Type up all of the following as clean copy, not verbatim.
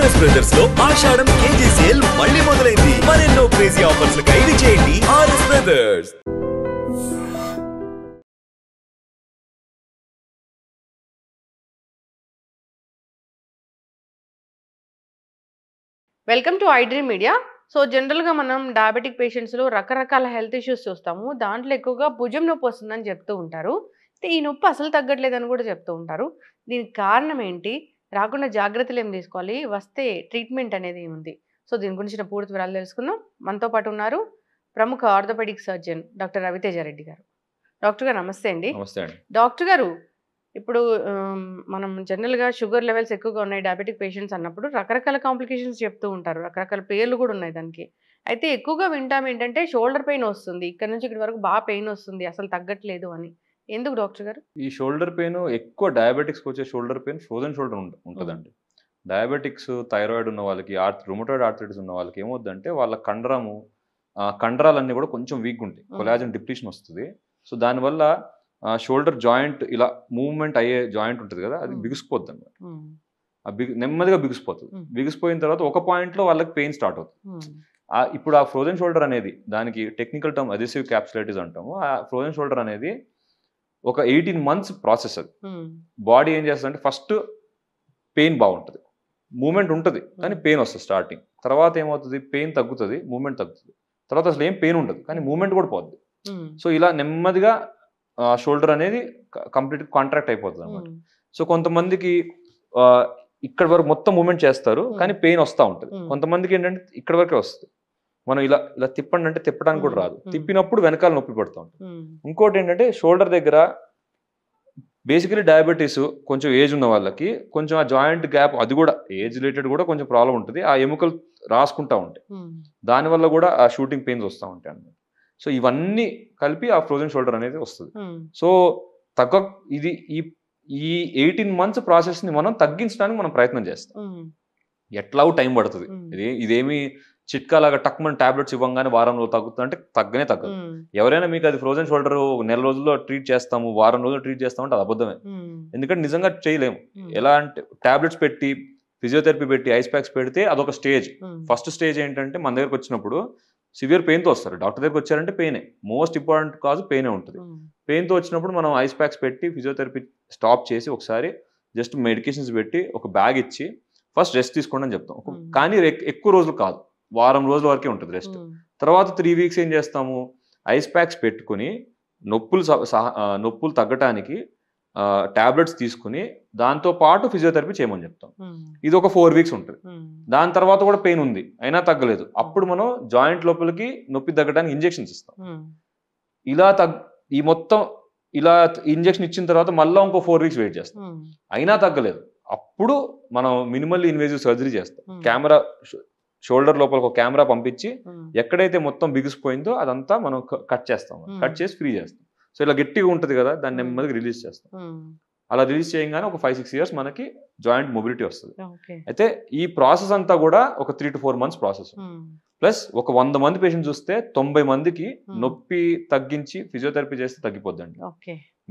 RS brothers లో ఆషాఢం KG sale మళ్ళీ మొదలైంది. మరెన్నో క్రేజీ ఆఫర్స్ లు ఖైదీ చేయండి RS brothers. Welcome to iDream media. So జనరల్గా మనం డయాబెటిక్ పేషెంట్స్లో రకరకాల హెల్త్ ఇష్యూస్ చూస్తాము. దాంట్లో ఎక్కువగా భుజం నొప్పి వస్తుందని చెప్తూ ఉంటారు. అయితే ఈ నొప్పి అసలు తగ్గట్లేదని కూడా చెప్తూ ఉంటారు. దీనికి కారణం ఏంటి, రాకుండా జాగ్రత్తలు ఏం తీసుకోవాలి, వస్తే ట్రీట్మెంట్ అనేది ఉంది. సో దీని గురించి పూర్తి వివరాలు తెలుసుకుందాం. మనతో పాటు ఉన్నారు ప్రముఖ orthopaedic surgeon doctor Raviteja Reddy గారు. డాక్టర్ గారు నమస్తే అండి. నమస్తే అండి. డాక్టర్ గారు, ఇప్పుడు మనం జనరల్గా షుగర్ లెవెల్స్ ఎక్కువగా ఉన్నాయి డయాబెటిక్ పేషెంట్స్ అన్నప్పుడు రకరకాల కాంప్లికేషన్స్ చెప్తూ ఉంటారు, రకరకాల పేర్లు కూడా ఉన్నాయి దానికి. అయితే ఎక్కువగా వింటాం ఏంటంటే షోల్డర్ పెయిన్ వస్తుంది, ఇక్కడ నుంచి ఇక్కడ వరకు బాగా పెయిన్ వస్తుంది, అసలు తగ్గట్లేదు అని. ఎందుకు డాక్టర్ గారు? ఈ షోల్డర్ పెయిన్ ఎక్కువ డయాబెటిక్స్కి వచ్చే షోల్డర్ పెయిన్ ఫ్రోజన్ షోల్డర్ ఉంటుందండి. డయాబెటిక్స్, థైరాయిడ్ ఉన్న వాళ్ళకి, రుమటాయిడ్ ఆర్థరైటిస్ ఉన్న వాళ్ళకి ఏమవుద్దంటే వాళ్ళ కండరాలన్నీ కూడా కొంచెం వీక్గా ఉంటాయి, కొలాజన్ డిప్లీషన్ వస్తుంది. సో దానివల్ల షోల్డర్ జాయింట్ ఇలా మూవ్మెంట్ అయ్యే జాయింట్ ఉంటుంది కదా, అది బిగుసిపోద్ది అనమాట. నెమ్మదిగా బిగుసిపోతుంది. బిగుసిపోయిన తర్వాత ఒక పాయింట్లో వాళ్ళకి పెయిన్ స్టార్ట్ అవుతుంది. ఇప్పుడు ఆ ఫ్రోజన్ షోల్డర్ అనేది, దానికి టెక్నికల్ టర్మ్ అదెసివ్ క్యాప్సులైటిస్ అంటాము. ఆ ఫ్రోజన్ షోల్డర్ అనేది ఒక 18 months ప్రాసెస్. అది బాడీ ఏం చేస్తుందంటే ఫస్ట్ పెయిన్ బాగుంటుంది, మూమెంట్ ఉంటుంది, కానీ పెయిన్ వస్తుంది స్టార్టింగ్. తర్వాత ఏమవుతుంది, పెయిన్ తగ్గుతుంది, మూమెంట్ తగ్గుతుంది. తర్వాత అసలు ఏం పెయిన్ ఉండదు, కానీ మూమెంట్ కూడా పోద్ది. సో ఇలా నెమ్మదిగా షోల్డర్ అనేది కంప్లీట్ కాంట్రాక్ట్ అయిపోతుంది అనమాట. సో కొంతమందికి ఇక్కడ వరకు మొత్తం మూమెంట్ చేస్తారు, కానీ పెయిన్ వస్తూ ఉంటుంది. కొంతమందికి ఏంటంటే ఇక్కడ వరకే వస్తుంది. మనం ఇలా ఇలా తిప్పండి అంటే తిప్పడానికి కూడా రాదు, తిప్పినప్పుడు వెనకాల నొప్పి పడుతూ ఉంటుంది. ఇంకోటి ఏంటంటే షోల్డర్ దగ్గర బేసికలీ డయాబెటీస్ కొంచెం ఏజ్ ఉన్న వాళ్ళకి కొంచెం ఆ జాయింట్ గ్యాప్, అది కూడా ఏజ్ రిలేటెడ్ కూడా కొంచెం ప్రాబ్లం ఉంటుంది. ఆ ఎముకలు రాసుకుంటూ ఉంటాయి, దానివల్ల కూడా ఆ షూటింగ్ పెయిన్స్ వస్తూ ఉంటాయి అన్నమాట. సో ఇవన్నీ కలిపి ఆ ఫ్రోజన్ షోల్డర్ అనేది వస్తుంది. సో ఇది ఈ 18 months ప్రాసెస్ని మనం తగ్గించడానికి మనం ప్రయత్నం చేస్తాం. ఎట్లాగూ టైం పడుతుంది. ఇదేమి చిట్కాలాగా టక్మన్ టాబ్లెట్స్ ఇవ్వగానే వారంలో తగ్గుతుంది అంటే తగ్గదు. ఎవరైనా మీకు అది ఫ్రోజన్ షోల్డర్ నెల రోజుల్లో ట్రీట్ చేస్తాము, వారం రోజుల్లో ట్రీట్ చేస్తామంటే అది అబద్ధమే. ఎందుకంటే నిజంగా చేయలేము. ఎలా అంటే టాబ్లెట్స్ పెట్టి, ఫిజియోథెరపీ పెట్టి, ఐస్ ప్యాక్స్ పెడితే అదొక స్టేజ్. ఫస్ట్ స్టేజ్ ఏంటంటే మన దగ్గరకు వచ్చినప్పుడు సివియర్ పెయిన్తో వస్తారు. డాక్టర్ దగ్గరకు వచ్చారంటే పెయినే మోస్ట్ ఇంపార్టెంట్ కాజ్, పెయినే ఉంటుంది. పెయిన్తో వచ్చినప్పుడు మనం ఐస్ ప్యాక్స్ పెట్టి ఫిజియోథెరపీ స్టాప్ చేసి ఒకసారి జస్ట్ మెడికేషన్స్ పెట్టి ఒక బ్యాగ్ ఇచ్చి ఫస్ట్ రెస్ట్ తీసుకోండి అని చెప్తాం. కానీ ఎక్కువ రోజులు కాదు, వారం రోజుల వరకే ఉంటుంది రెస్ట్. తర్వాత 3 weeks ఏం చేస్తాము, ఐస్ ప్యాక్స్ పెట్టుకుని నొప్పులు తగ్గటానికి టాబ్లెట్స్ తీసుకుని దాంతో పాటు ఫిజియోథెరపీ చేయమని చెప్తాం. ఇది ఒక 4 weeks ఉంటుంది. దాని తర్వాత కూడా పెయిన్ ఉంది అయినా తగ్గలేదు, అప్పుడు మనం జాయింట్ లోపలికి నొప్పి తగ్గడానికి ఇంజెక్షన్స్ ఇస్తాం. ఈ మొత్తం ఇలా ఇంజెక్షన్ ఇచ్చిన తర్వాత మళ్ళీ ఇంకో 4 weeks వెయిట్ చేస్తాం, అయినా తగ్గలేదు. అప్పుడు మనం మినిమల్లీ ఇన్వేజివ్ సర్జరీ చేస్తాం. షోల్డర్ లోపల ఒక కెమెరా పంపించి ఎక్కడైతే మొత్తం బిగిసిపోయిందో అదంతా మనం కట్ చేస్తాం, కట్ చేసి ఫ్రీ చేస్తాం. సో ఇలా గట్టిగా ఉంటుంది కదా, దాన్ని నెమ్మదిగా రిలీజ్ చేస్తాం. అలా రిలీజ్ చేయగానే ఒక 5-6 years మనకి జాయింట్ మొబిలిటీ వస్తుంది. అయితే ఈ ప్రాసెస్ అంతా కూడా ఒక 3 to 4 months ప్రాసెస్. ప్లస్ ఒక 100 మంది పేషెంట్ చూస్తే 90 మందికి నొప్పి తగ్గించి ఫిజియోథెరపీ చేస్తే తగ్గిపోద్దండి.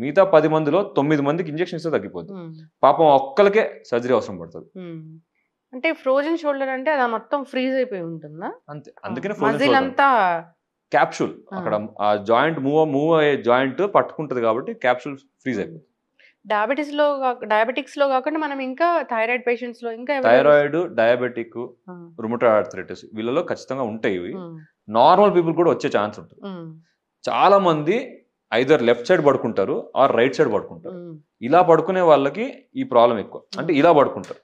మిగతా 10 మందిలో 9 మందికి ఇంజెక్షన్ ఇస్తే తగ్గిపోద్ది. పాపం ఒక్కరికే సర్జరీ అవసరం పడుతుంది. అంటే ఫ్రోజన్ షోల్డర్ అంటే అది మొత్తం ఫ్రీజ్ అయిపోయి ఉంటుందా? అంతే, అందుకనే క్యాప్సూల్ అక్కడ ఆ జాయింట్ మూవ్ అయ్యే జాయింట్ పట్టుకుంటది కాబట్టి క్యాప్సూల్ ఫ్రీజ్ అయిపోతుంది. డయాబెటిక్స్ లో కాకుండా మనం ఇంకా థైరాయిడ్ పేషెంట్స్ లో, ఇంకా థైరాయిడ్, డయాబెటిక్, రుమటాయిడ్ ఆర్థరైటిస్ వీళ్ళలో ఖచ్చితంగా ఉంటాయి. ఇవి నార్మల్ పీపుల్ కూడా వచ్చే ఛాన్స్ ఉంటుంది. చాలా మంది ఐదర్ లెఫ్ట్ సైడ్ పడుకుంటారు ఆర్ రైట్ సైడ్ పడుకుంటారు. ఇలా పడుకునే వాళ్ళకి ఈ ప్రాబ్లం ఎక్కువ. అంటే ఇలా పడుకుంటారు,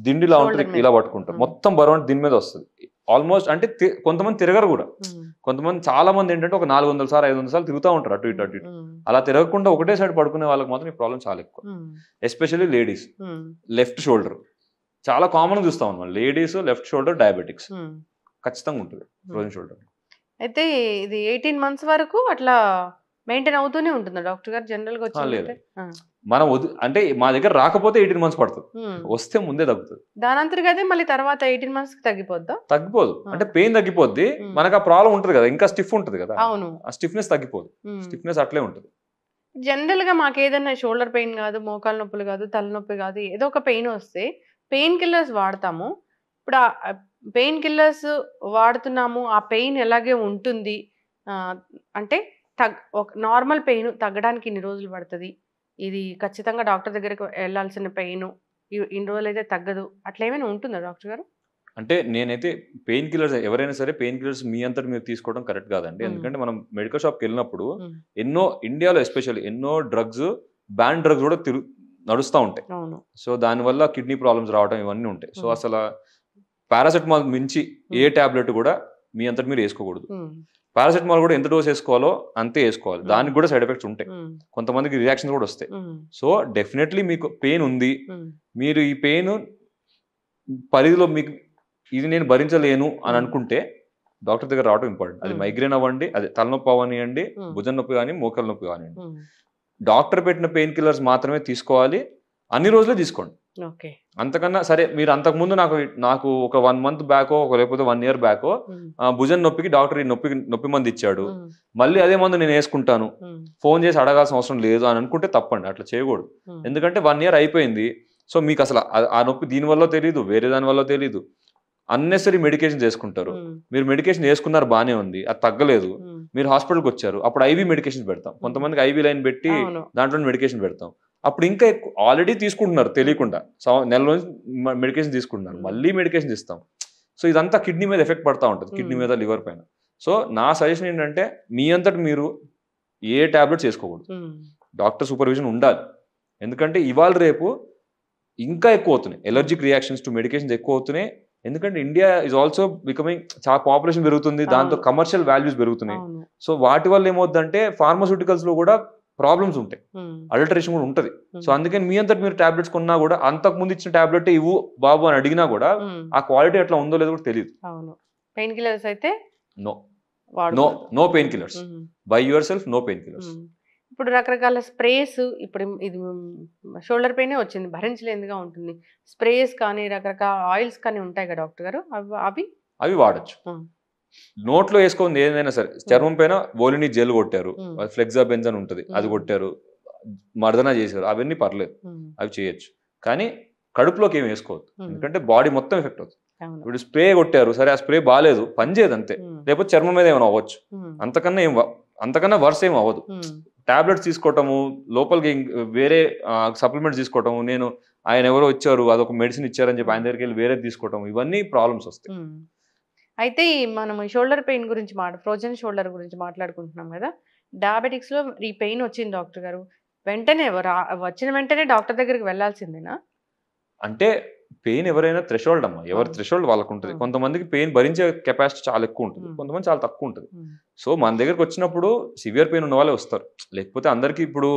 దిండిలా ఉంటుంది, ఇలా పట్టుకుంటారు, మొత్తం బరువు దీని మీద వస్తుంది ఆల్మోస్ట్. అంటే కొంతమంది తిరగరు కూడా. కొంతమంది చాలా మంది ఏంటంటే ఒక 400 సార్లు 500 సార్లు తిరుగుతూ ఉంటారు అటు ఇటు. అలా తిరగకుండా ఒకటే సైడ్ పడుకునే వాళ్ళకి మాత్రం ఈ ప్రాబ్లం చాలా ఎక్కువ. ఎస్పెషల్లీ లేడీస్ లెఫ్ట్ షోల్డర్ చాలా కామన్ చూస్తాం అన్నమాట. లేడీస్ లెఫ్ట్ షోల్డర్ డయాబెటిక్స్ ఖచ్చితంగా ఉంటుంది ఫ్రోజన్ షోల్డర్. అయితే ఇది 18 months వరకు అట్లా మెయింటైన్ అవుతూనే ఉంటుందా డాక్టర్ గారు జనరల్ గా? మనం అంటే మా దగ్గర రాకపోతే 18 months పడుతుంది, వస్తే ముందే తగ్గుతుంది. దానంతరికి అయితే మళ్ళీ తర్వాత 18 months తగ్గిపోద్దా? తగ్గిపోదు, అంటే పెయిన్ తగ్గిపోద్ది, మనకు ఆ ప్రాబ్లం ఉంటుంది కదా, ఇంకా స్టిఫ్ ఉంటుంది కదా. అవును, ఆ స్టిఫ్నెస్ తగ్గిపోదు, స్టిఫ్నెస్ అట్లే ఉంటుంది. జనరల్ గా మాకు ఏదైనా షోల్డర్ పెయిన్ కాదు, మోకాలు నొప్పులు కాదు, తలనొప్పి కాదు, ఏదో ఒక పెయిన్ వస్తే పెయిన్ కిల్లర్స్ వాడతాము. ఇప్పుడు పెయిన్ కిల్లర్స్ వాడుతున్నాము. ఆ పెయిన్ ఎలాగే ఉంటుంది. అంటే ఒక నార్మల్ పెయిన్ తగ్గడానికి ఇన్ని రోజులు పడతది. ఇది ఖచ్చితంగా డాక్టర్ దగ్గరికి వెళ్ళాల్సిన పెయిన్. ఇన్ని రోజులైతే తగ్గదు. అట్లా ఏమైనా ఉంటుందా డాక్టర్ గారు? అంటే నేనైతే పెయిన్ కిల్లర్స్ ఎవరైనా సరే పెయిన్ కిల్లర్స్ మీ అంతటి మీరు తీసుకోవడం కరెక్ట్ కాదండి. హ్మ్. ఎందుకంటే మనం మెడికల్ షాప్‌కి వెళ్ళినప్పుడు హ్మ్. ఎన్నో ఇండియాలో ఎస్పెషల్లీ ఎన్నో డ్రగ్స్ బ్యాన్ డ్రగ్స్ కూడా నడుస్తా ఉంటాయి. అవును. సో దానివల్ల కిడ్నీ ప్రాబ్లమ్స్ రావడం ఇవన్నీ ఉంటాయి. సో హ్మ్. అసల పారాసెటమాల్ మించి ఏ టాబ్లెట్ కూడా మీ అంతటి మీరు వేసుకోకూడదు. హ్మ్. పారాసెటమాల్ కూడా ఎంత డోస్ వేసుకోవాలో అంతే వేసుకోవాలి. దానికి కూడా సైడ్ ఎఫెక్ట్స్ ఉంటాయి. హ్మ్. కొంతమందికి రియాక్షన్స్ కూడా వస్తాయి. హ్మ్. సో డెఫినెట్లీ మీకు పెయిన్ ఉంది. హ్మ్. మీరు ఈ పెయిన్ పరిధిలో మీకు ఇది నేను భరించలేను అని అనుకుంటే డాక్టర్ దగ్గర రావడం ఇంపార్టెంట్. అది మైగ్రేన్ అవ్వండి, అది తలనొప్పి అవ్వనివ్వండి, భుజం నొప్పి కానీ, మోకాల నొప్పి కానివ్వండి. డాక్టర్ పెట్టిన పెయిన్ కిల్లర్స్ మాత్రమే తీసుకోవాలి. అన్ని రోజులే తీసుకోండి. ఓకే. అంతకన్నా సరే మీరు అంతకుముందు నాకు ఒక 1 మంత్ బ్యాకో లేకపోతే 1 ఇయర్ బ్యాకో భుజం నొప్పికి డాక్టర్ ఈ నొప్పి మందు ఇచ్చాడు, మళ్ళీ అదే మందు నేను వేసుకుంటాను, ఫోన్ చేసి అడగాల్సిన అవసరం లేదు అని అనుకుంటే తప్పండి. అట్లా చేయకూడదు. ఎందుకంటే 1 ఇయర్ అయిపోయింది. సో మీకు అసలు ఆ నొప్పి దీనివల్ల తెలియదు, వేరే దాని వల్ల తెలియదు. అన్నెసరీ మెడికేషన్ చేసుకుంటారు. మీరు మెడికేషన్ వేసుకున్నారు, బానే ఉంది, అది తగ్గలేదు, మీరు హాస్పిటల్కి వచ్చారు, అప్పుడు ఐవీ మెడికేషన్ పెడతాం. కొంతమందికి ఐవీ లైన్ పెట్టి దాంట్లో మెడికేషన్ పెడతాం. అప్పుడు ఇంకా ఎక్కువ ఆల్రెడీ తీసుకుంటున్నారు తెలియకుండా, నెల రోజు మెడికేషన్ తీసుకుంటున్నారు, మళ్ళీ మెడికేషన్ ఇస్తాం. సో ఇదంతా కిడ్నీ మీద ఎఫెక్ట్ పడతా ఉంటుంది, కిడ్నీ మీద, లివర్ పైన. సో నా సజెషన్ ఏంటంటే మీ అంతటి మీరు ఏ టాబ్లెట్స్ వేసుకోకూడదు. డాక్టర్ సూపర్విజన్ ఉండాలి. ఎందుకంటే ఇవాళ రేపు ఇంకా ఎక్కువ అవుతున్నాయి ఎలర్జిక్ రియాక్షన్స్ టు మెడికేషన్స్ ఎక్కువ అవుతున్నాయి. ఎందుకంటే ఇండియా ఈజ్ ఆల్సో బికమింగ్, చాలా పాపులేషన్ పెరుగుతుంది, దాంతో కమర్షియల్ వాల్యూస్ పెరుగుతున్నాయి. సో వాటి వల్ల ఏమవుతుందంటే ఫార్మాస్యూటికల్స్ లో కూడా ప్రాబ్లమ్స్ ఉంటాయి, అడల్టరేషన్ కూడా ఉంటుంది. సో అందుకని మీ అంతటి మీరు టాబ్లెట్స్ కొన్నా కూడా అంతకు ముందు ఇచ్చిన టాబ్లెట్ ఇవ్వు బాబు అని అడిగినా కూడా ఆ క్వాలిటీ ఎట్లా ఉందో లేదో కూడా తెలియదు. పెయిన్ కిల్లర్స్ అయితే no pain killers, by your no pain killers. ఇప్పుడు రకరకాల స్ప్రేస్, ఇప్పుడు ఇది షోల్డర్ పెయినే వచ్చింది, భరించలేనిదిగా ఉంటుంది. స్ప్రేస్ కానీ రకరకాల ఆయిల్స్ కానీ ఉంటాయి కదా డాక్టర్ గారు, అవి వాడచ్చు. నోట్లో వేసుకోండి ఏదైనా సరే. చర్మం పైన ఓలిని జెల్ కొట్టారు, ఫ్లెక్సాబెంజ్ అని ఉంటుంది, అది కొట్టారు, మర్దన చేశారు, అవన్నీ పర్లేదు, అవి చేయొచ్చు. కానీ కడుపులోకి ఏమి వేసుకోవద్దు, ఎందుకంటే బాడీ మొత్తం ఎఫెక్ట్ అవుతుంది. ఇప్పుడు స్ప్రే కొట్టారు, సరే ఆ స్ప్రే బాగాలేదు, పనిచేయదు అంతే, లేకపోతే చర్మం మీద ఏమైనా అవ్వచ్చు, అంతకన్నా వర్స్ ఏం అవ్వదు. టాబ్లెట్స్ తీసుకోవటము, లోపలికి వేరే సప్లిమెంట్స్ తీసుకోవటము, ఆయన ఎవరో వచ్చారు అదొక మెడిసిన్ ఇచ్చారని చెప్పి ఆయన దగ్గరికి వెళ్ళి వేరే తీసుకోవటం, ఇవన్నీ ప్రాబ్లమ్స్ వస్తాయి. అయితే మనం షోల్డర్ పెయిన్ గురించి ఫ్రోజన్ షోల్డర్ గురించి మాట్లాడుకుంటున్నాం కదా. డయాబెటిక్స్ లో ఈ పెయిన్ వచ్చింది డాక్టర్ గారు, వెంటనే వచ్చిన వెంటనే డాక్టర్ దగ్గరికి వెళ్ళాల్సిందేనా? అంటే పెయిన్ ఎవరైనా థ్రెషోల్డ్ అమ్మా, ఎవరి థ్రెషోల్డ్ వాళ్ళకు ఉంటుంది. కొంతమందికి పెయిన్ భరించే కెపాసిటీ చాలా ఎక్కువ ఉంటుంది, కొంతమంది చాలా తక్కువ ఉంటుంది. సో మన దగ్గరకు వచ్చినప్పుడు సివియర్ పెయిన్ ఉన్న వాళ్ళే వస్తారు, లేకపోతే అందరికి ఇప్పుడు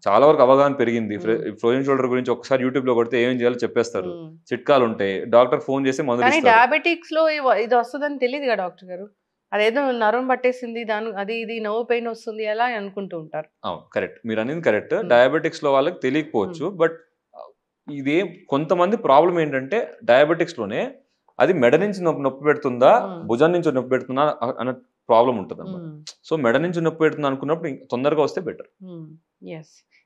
చాలా వరకు అవగాహన పెరిగింది. ఫ్రోజన్ షోల్డర్ గురించి ఒకసారి యూట్యూబ్ లో కొడితే ఏమేం చేయాలో చెప్పేస్తారు, చిట్కాలు ఉంటాయి, డాక్టర్ ఫోన్ చేసి మందులు ఇస్తారు. డయాబెటిక్స్ లో ఇది వస్తుందని తెలియదు కదా డాక్టర్ గారు, అదేదో నరం పట్టేసింది, ఇది నోవు పెయిన్ వస్తుంది ఎలా అనుకుంటూ ఉంటారు. అవును, కరెక్ట్, మీరు అనేది కరెక్ట్. డయాబెటిక్స్ లో వాళ్ళకి తెలియకపోవచ్చు, బట్ ఇదే కొంతమంది ప్రాబ్లం ఏంటంటే డయాబెటిక్స్ లోనే అది మెడ నుంచి నొప్పి పెడుతుందా, భుజం నుంచి నొప్పి పెడుతుందా అన్న ప్రాబ్లం ఉంటుంది అన్నమాట. సో మెడ నుంచి నొప్పి పెడుతుంది అనుకున్నప్పుడు తొందరగా వస్తే బెటర్.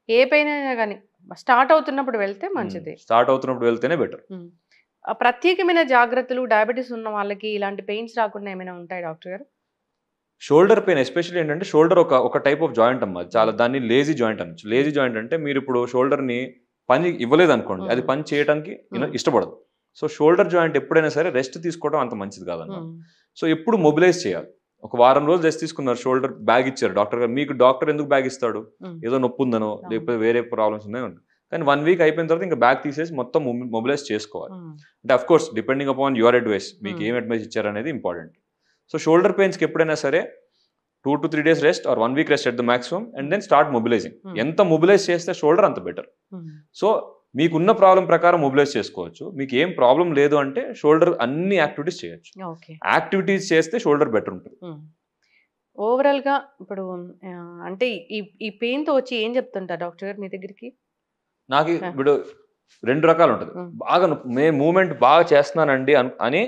ఏ పెయిన్ అయినా కానీ స్టార్ట్ అవుతున్నప్పుడు వెళ్తే మంచిది, స్టార్ట్ అవుతున్నప్పుడు వెళ్తేనే బెటర్. ప్రత్యేకమైన జాగ్రత్తలు డయాబెటీస్ ఉన్న వాళ్ళకి ఇలాంటి పెయిన్స్ రాకుండా ఏమైనా ఉంటాయి డాక్టర్ గారు? షోల్డర్ పెయిన్ ఎస్పెషల్లీ ఏంటంటే, షోల్డర్ ఒక టైప్ ఆఫ్ జాయింట్ అమ్మా, చాలా దాన్ని లేజీ జాయింట్ అనొచ్చు. లేజీ జాయింట్ అంటే మీరు ఇప్పుడు షోల్డర్ ని పని ఇవ్వలేదు అనుకోండి, అది పని చేయడానికి ఇష్టపడదు. సో షోల్డర్ జాయింట్ ఎప్పుడైనా సరే రెస్ట్ తీసుకోవడం అంత మంచిది కాదన్నమాట. సో ఎప్పుడు మొబిలైజ్ చేయాలి. ఒక వారం రోజులు రెస్ట్ తీసుకున్నారు, షోల్డర్ బ్యాగ్ ఇచ్చారు డాక్టర్ గారు, మీకు డాక్టర్ ఎందుకు బ్యాగ్ ఇస్తాడు, ఏదో నొప్పి ఉందనో లేకపోతే వేరే ప్రాబ్లమ్స్ ఉన్నాయో. కానీ 1 వీక్ అయిపోయిన తర్వాత ఇంకా బ్యాగ్ తీసేసి మొత్తం మొబిలైజ్ చేసుకోవాలి. అంటే of course depending upon your advice, మీకు ఏం అడ్వైస్ ఇచ్చారు అనేది ఇంపార్టెంట్. సో షోల్డర్ పెయిన్స్కి ఎప్పుడైనా సరే 2 to 3 days rest or 1 week rest at the maximum and then start mobilising. ఎంత మొబిలైజ్ చేస్తే షోల్డర్ అంత బెటర్. సో మీకున్న ప్రాబ్లం ప్రకారం మొబిలైజ్ చేసుకోవచ్చు. మీకు ఏం ప్రాబ్లం లేదు అంటే షోల్డర్ అన్ని యాక్టివిటీస్ చేయొచ్చు. యాక్టివిటీస్ చేస్తే షోల్డర్ బెటర్ ఉంటుంది. ఓవరాల్ గా ఇప్పుడు అంటే ఈ పెయిన్ తో వచ్చి ఏం చెప్తుంటారు డాక్టర్ గారు మీ దగ్గరికి? నాకు ఇప్పుడు 2 రకాలు ఉంటుంది. బాగా మూవ్మెంట్ బాగా చేస్తున్నానండి అని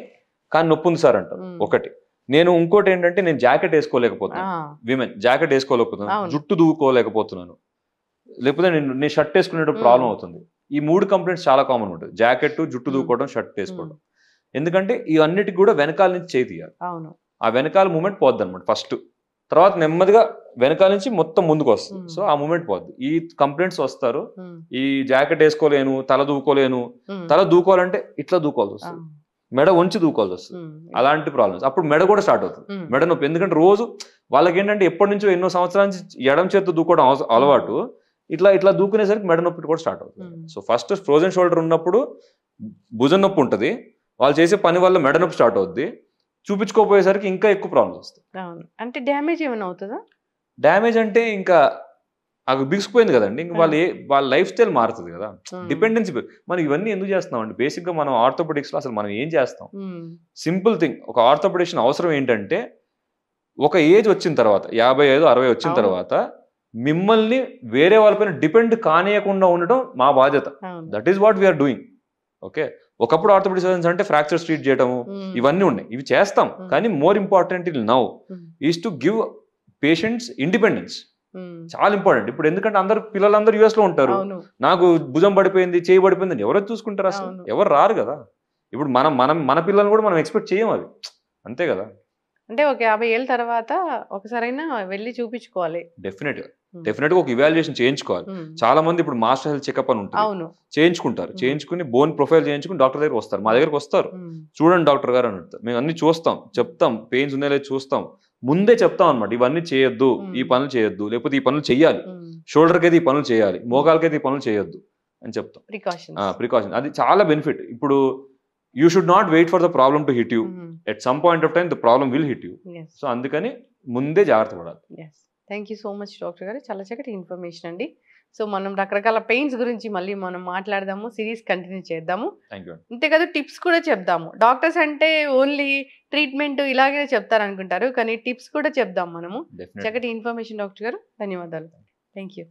కానీ నొప్పి ఉంది సార్ అంటారు ఒకటి. ఇంకోటి ఏంటంటే నేను జాకెట్ వేసుకోలేకపోతున్నాను, విమెన్ జాకెట్ వేసుకోలేకపోతున్నాను, జుట్టు దూకోలేకపోతున్నాను, లేకపోతే నేను షర్ట్ వేసుకునేటప్పుడు ప్రాబ్లం అవుతుంది, ఈ 3 కంప్లైంట్స్ చాలా కామన్ ఉంటుంది. జాకెట్, జుట్టు దూకోవడం, షర్ట్ వేసుకోవడం. ఎందుకంటే ఇవన్నిటికి కూడా వెనకాల నుంచి చేయి తీయాలి. అవును. ఆ వెనకాల మూమెంట్ పోద్ది అనమాట ఫస్ట్. తర్వాత నెమ్మదిగా వెనకాల నుంచి మొత్తం ముందుకు వస్తుంది. సో ఆ మూమెంట్ పోద్ది. ఈ కంప్లైంట్స్ వస్తారు. ఈ జాకెట్ వేసుకోలేను, తల దూకోలేను. తల దూకోవాలంటే ఇట్లా దూకోవాల్సి వస్తుంది, మెడ వంచి దూకోవాల్సి వస్తుంది. అలాంటి ప్రాబ్లమ్స్. అప్పుడు మెడ కూడా స్టార్ట్ అవుతుంది, మెడ నొప్పి. ఎందుకంటే రోజు వాళ్ళకి ఏంటంటే ఎప్పటి నుంచో ఎన్నో సంవత్సరాల నుంచి ఎడం చేత్తో దూకోవడం అలవాటు. ఇట్లా దూకునేసరికి మెడ నొప్పి కూడా స్టార్ట్ అవుతుంది. సో ఫస్ట్ ఫ్రోజన్ షోల్డర్ ఉన్నప్పుడు భుజం నొప్పి ఉంటుంది. వాళ్ళు చేసే పని వల్ల మెడ నొప్పి స్టార్ట్ అవుద్ది. చూపించుకోపోయేసరికి ఇంకా ఎక్కువ ప్రాబ్లమ్స్ వస్తాయి. అంటే డ్యామేజ్ ఏమైనా అవుతుందా? డ్యామేజ్ అంటే ఇంకా అది బిగుసిపోయింది కదండి. ఇంకా వాళ్ళ లైఫ్ స్టైల్ మారుతుంది కదా, డిపెండెన్సీ. మనం ఇవన్నీ ఎందుకు చేస్తున్నాం అండి? బేసిక్ గా మనం ఆర్థోపెడిక్స్ లో అసలు మనం ఏం చేస్తాం? Simple thing. ఒక ఆర్థోపెడిషన్ అవసరం ఏంటంటే ఒక ఏజ్ వచ్చిన తర్వాత 55, 60 వచ్చిన తర్వాత మిమ్మల్ని వేరే వాళ్ళపైన డిపెండ్ కానియకుండా ఉండటం మా బాధ్యత. That is what we are doing. Okay, ఒకప్పుడు ఆర్థోపెడిక్ సర్జన్స్ అంటే ఫ్రాక్చర్ ట్రీట్ చేయడము ఇవన్నీ ఉన్నాయి, ఇవి చేస్తాం. కానీ more important now is to give patients independence. చాలా ఇంపార్టెంట్. ఇప్పుడు ఎందుకంటే పిల్లలందరూ యుఎస్ లో ఉంటారు. నాకు భుజం పడిపోయింది, చేయి పడిపోయింది అని ఎవరు చూసుకుంటారు? అసలు ఎవరు రారు కదా. ఇప్పుడు మన పిల్లల్ని కూడా మనం ఎక్స్పెక్ట్ చేయం, అది అంతే కదా. అంటే ఒక 50 ఏళ్ళ తర్వాత ఒకసారైనా వెళ్ళి చూపించుకోవాలి. డెఫినెట్ గా ఒక ఇవాల్యుయేషన్ చేయించుకోవాలి. చాలా మంది ఇప్పుడు మాస్టర్ హెల్త్ చెకప్ అని ఉంటుంది, చేయించుకుంటారు. చేయించుకుని బోన్ ప్రొఫైల్ చేయించుకుని డాక్టర్ దగ్గర వస్తారు. మా దగ్గరకు వస్తారు, చూడండి డాక్టర్ గారు అని అడుగుతారు. మేము అన్ని చూస్తాం, చెప్తాం, పెయిన్స్ ఉన్నాయో లేదో చూస్తాం, ముందే చెప్తాం అనమాట. ఇవన్నీ చేయొద్దు, ఈ పనులు చేయొద్దు, లేకపోతే ఈ పనులు చేయాలి, షోల్డర్కి అయితే ఈ పనులు చేయాలి, మోకాలకైతే ఈ పనులు చేయొద్దు అని చెప్తాం. ప్రికాషన్ అది చాలా బెనిఫిట్. ఇప్పుడు you should not wait for the problem to hit you. At some point of time the problem will hit you. So అందుకని ముందే జాగ్రత్త పడాలి. Thank you so much doctor గారు, చాలా చక్కటి ఇన్ఫర్మేషన్ అండి. సో మనం రకరకాల పెయిన్స్ గురించి మళ్ళీ మనం మాట్లాడదాము, సిరీస్ కంటిన్యూ చేద్దాము. అంతే కదా, టిప్స్ కూడా చెప్దాము. డాక్టర్స్ అంటే ఓన్లీ ట్రీట్మెంట్ ఇలాగే చెప్తారు అనుకుంటారు, కానీ టిప్స్ కూడా చెప్దాం మనము. చక్కటి ఇన్ఫర్మేషన్ డాక్టర్ గారు, ధన్యవాదాలు. Thank you.